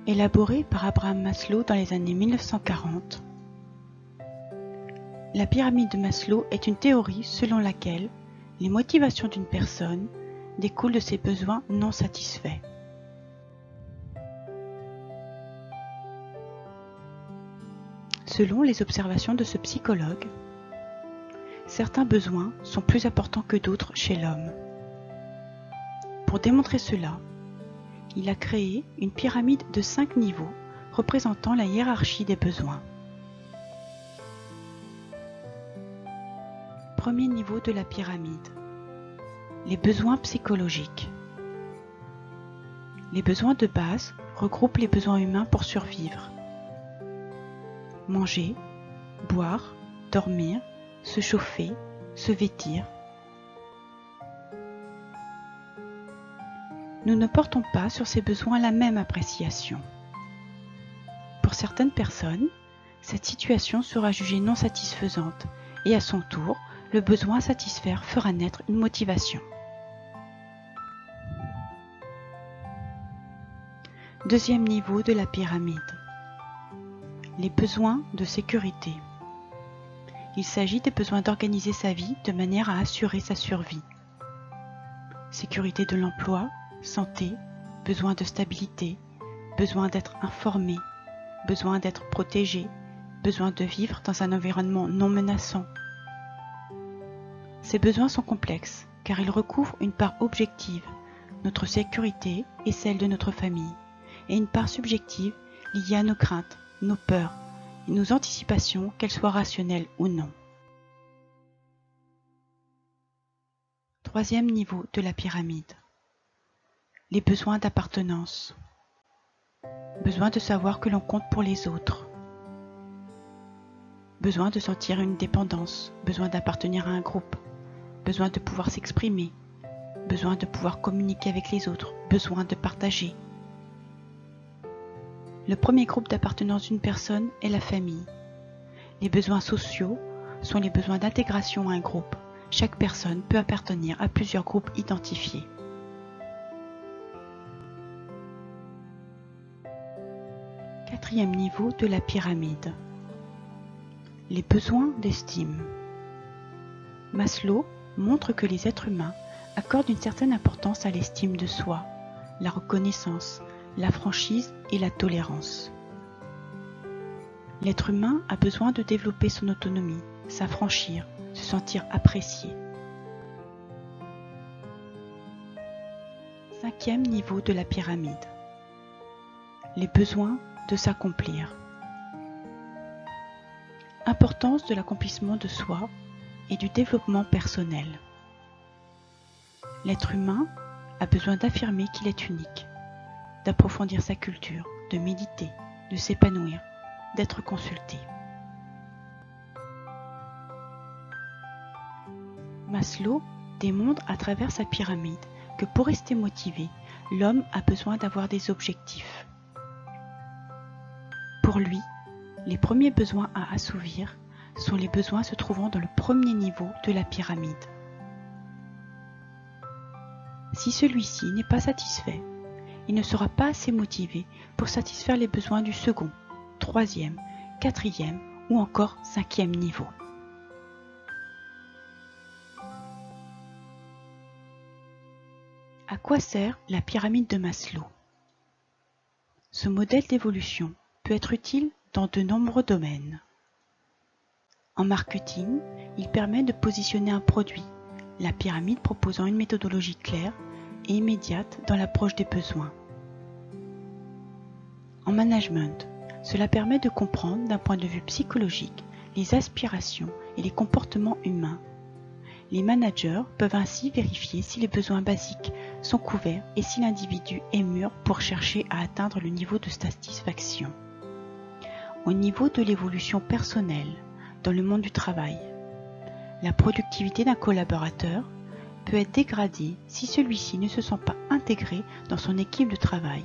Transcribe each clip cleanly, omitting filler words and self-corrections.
Élaborée par Abraham Maslow dans les années 1940. La pyramide de Maslow est une théorie selon laquelle les motivations d'une personne découlent de ses besoins non satisfaits. Selon les observations de ce psychologue, certains besoins sont plus importants que d'autres chez l'homme. Pour démontrer cela, il a créé une pyramide de 5 niveaux représentant la hiérarchie des besoins. Premier niveau de la pyramide, les besoins psychologiques. Les besoins de base regroupent les besoins humains pour survivre. Manger, boire, dormir, se chauffer, se vêtir. Nous ne portons pas sur ces besoins la même appréciation. Pour certaines personnes, cette situation sera jugée non satisfaisante et à son tour, le besoin à satisfaire fera naître une motivation. Deuxième niveau de la pyramide. Les besoins de sécurité. Il s'agit des besoins d'organiser sa vie de manière à assurer sa survie. Sécurité de l'emploi, santé, besoin de stabilité, besoin d'être informé, besoin d'être protégé, besoin de vivre dans un environnement non menaçant. Ces besoins sont complexes car ils recouvrent une part objective, notre sécurité et celle de notre famille, et une part subjective liée à nos craintes, nos peurs et nos anticipations, qu'elles soient rationnelles ou non. Troisième niveau de la pyramide. Les besoins d'appartenance. Besoin de savoir que l'on compte pour les autres. Besoin de sentir une dépendance, besoin d'appartenir à un groupe, besoin de pouvoir s'exprimer, besoin de pouvoir communiquer avec les autres, besoin de partager. Le premier groupe d'appartenance d'une personne est la famille. Les besoins sociaux sont les besoins d'intégration à un groupe. Chaque personne peut appartenir à plusieurs groupes identifiés. Quatrième niveau de la pyramide. Les besoins d'estime. Maslow montre que les êtres humains accordent une certaine importance à l'estime de soi, la reconnaissance, la franchise et la tolérance. L'être humain a besoin de développer son autonomie, s'affranchir, se sentir apprécié. Cinquième niveau de la pyramide. Les besoins de s'accomplir. Importance de l'accomplissement de soi et du développement personnel. L'être humain a besoin d'affirmer qu'il est unique, d'approfondir sa culture, de méditer, de s'épanouir, d'être consulté. Maslow démontre à travers sa pyramide que pour rester motivé, l'homme a besoin d'avoir des objectifs. Pour lui, les premiers besoins à assouvir sont les besoins se trouvant dans le premier niveau de la pyramide. Si celui-ci n'est pas satisfait, il ne sera pas assez motivé pour satisfaire les besoins du second, troisième, quatrième ou encore cinquième niveau. À quoi sert la pyramide de Maslow? Ce modèle d'évolution peut être utile dans de nombreux domaines. En marketing, il permet de positionner un produit, la pyramide proposant une méthodologie claire et immédiate dans l'approche des besoins. En management, cela permet de comprendre d'un point de vue psychologique les aspirations et les comportements humains. Les managers peuvent ainsi vérifier si les besoins basiques sont couverts et si l'individu est mûr pour chercher à atteindre le niveau de satisfaction. Au niveau de l'évolution personnelle, dans le monde du travail, la productivité d'un collaborateur peut être dégradée si celui-ci ne se sent pas intégré dans son équipe de travail,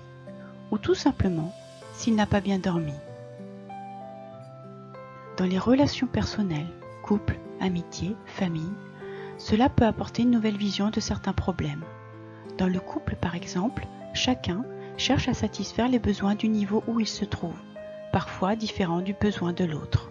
ou tout simplement s'il n'a pas bien dormi. Dans les relations personnelles, couple, amitié, famille, cela peut apporter une nouvelle vision de certains problèmes. Dans le couple par exemple, chacun cherche à satisfaire les besoins du niveau où il se trouve, parfois différents du besoin de l'autre.